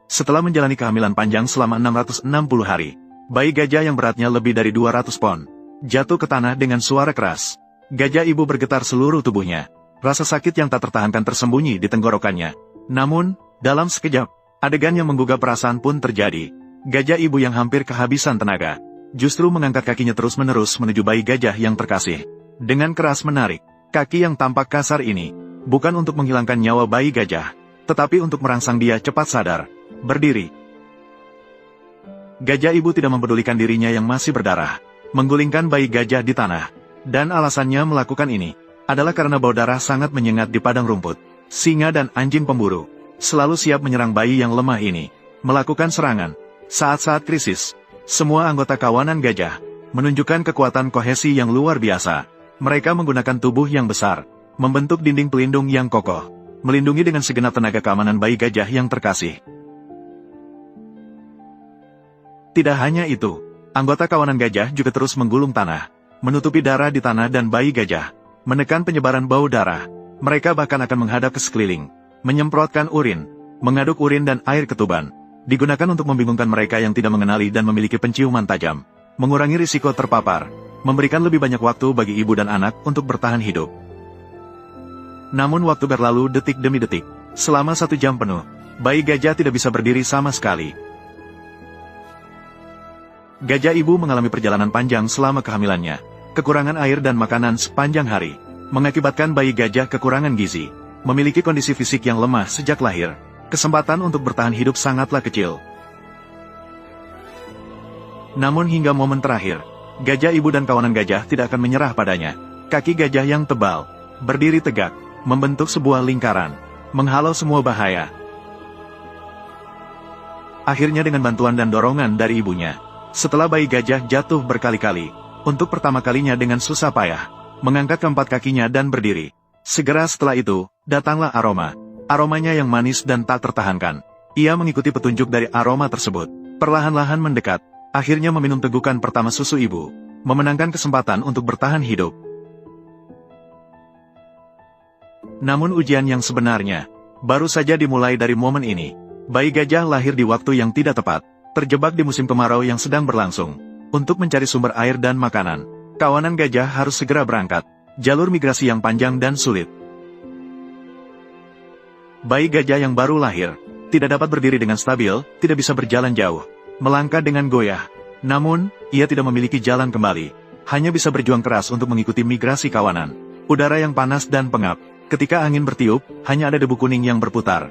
Setelah menjalani kehamilan panjang selama 660 hari, bayi gajah yang beratnya lebih dari 200 pon, jatuh ke tanah dengan suara keras. Gajah ibu bergetar seluruh tubuhnya. Rasa sakit yang tak tertahankan tersembunyi di tenggorokannya. Namun, dalam sekejap, adegan yang menggugah perasaan pun terjadi. Gajah ibu yang hampir kehabisan tenaga, justru mengangkat kakinya terus-menerus menuju bayi gajah yang terkasih. Dengan keras menarik, kaki yang tampak kasar ini, bukan untuk menghilangkan nyawa bayi gajah, tetapi untuk merangsang dia cepat sadar, berdiri. Gajah ibu tidak mempedulikan dirinya yang masih berdarah, menggulingkan bayi gajah di tanah. Dan alasannya melakukan ini, adalah karena bau darah sangat menyengat di padang rumput. Singa dan anjing pemburu, selalu siap menyerang bayi yang lemah ini, melakukan serangan. Saat-saat krisis, semua anggota kawanan gajah, menunjukkan kekuatan kohesi yang luar biasa. Mereka menggunakan tubuh yang besar, membentuk dinding pelindung yang kokoh, melindungi dengan segenap tenaga keamanan bayi gajah yang terkasih. Tidak hanya itu, anggota kawanan gajah juga terus menggulung tanah, menutupi darah di tanah dan bayi gajah, menekan penyebaran bau darah. Mereka bahkan akan menghadap ke sekeliling, menyemprotkan urin, mengaduk urin dan air ketuban, digunakan untuk membingungkan mereka yang tidak mengenali dan memiliki penciuman tajam, mengurangi risiko terpapar, memberikan lebih banyak waktu bagi ibu dan anak untuk bertahan hidup. Namun waktu berlalu detik demi detik, selama 1 jam penuh, bayi gajah tidak bisa berdiri sama sekali. Gajah ibu mengalami perjalanan panjang selama kehamilannya, kekurangan air dan makanan sepanjang hari, mengakibatkan bayi gajah kekurangan gizi, memiliki kondisi fisik yang lemah sejak lahir, kesempatan untuk bertahan hidup sangatlah kecil. Namun hingga momen terakhir, gajah ibu dan kawanan gajah tidak akan menyerah padanya. Kaki gajah yang tebal, berdiri tegak, membentuk sebuah lingkaran, menghalau semua bahaya. Akhirnya dengan bantuan dan dorongan dari ibunya, setelah bayi gajah jatuh berkali-kali, untuk pertama kalinya dengan susah payah, mengangkat keempat kakinya dan berdiri. Segera setelah itu, datanglah aroma. Aromanya yang manis dan tak tertahankan. Ia mengikuti petunjuk dari aroma tersebut, perlahan-lahan mendekat, akhirnya meminum tegukan pertama susu ibu, memenangkan kesempatan untuk bertahan hidup. Namun ujian yang sebenarnya, baru saja dimulai dari momen ini. Bayi gajah lahir di waktu yang tidak tepat, terjebak di musim kemarau yang sedang berlangsung. Untuk mencari sumber air dan makanan, kawanan gajah harus segera berangkat. Jalur migrasi yang panjang dan sulit. Bayi gajah yang baru lahir, tidak dapat berdiri dengan stabil, tidak bisa berjalan jauh, melangkah dengan goyah. Namun, ia tidak memiliki jalan kembali, hanya bisa berjuang keras untuk mengikuti migrasi kawanan. Udara yang panas dan pengap, ketika angin bertiup, hanya ada debu kuning yang berputar,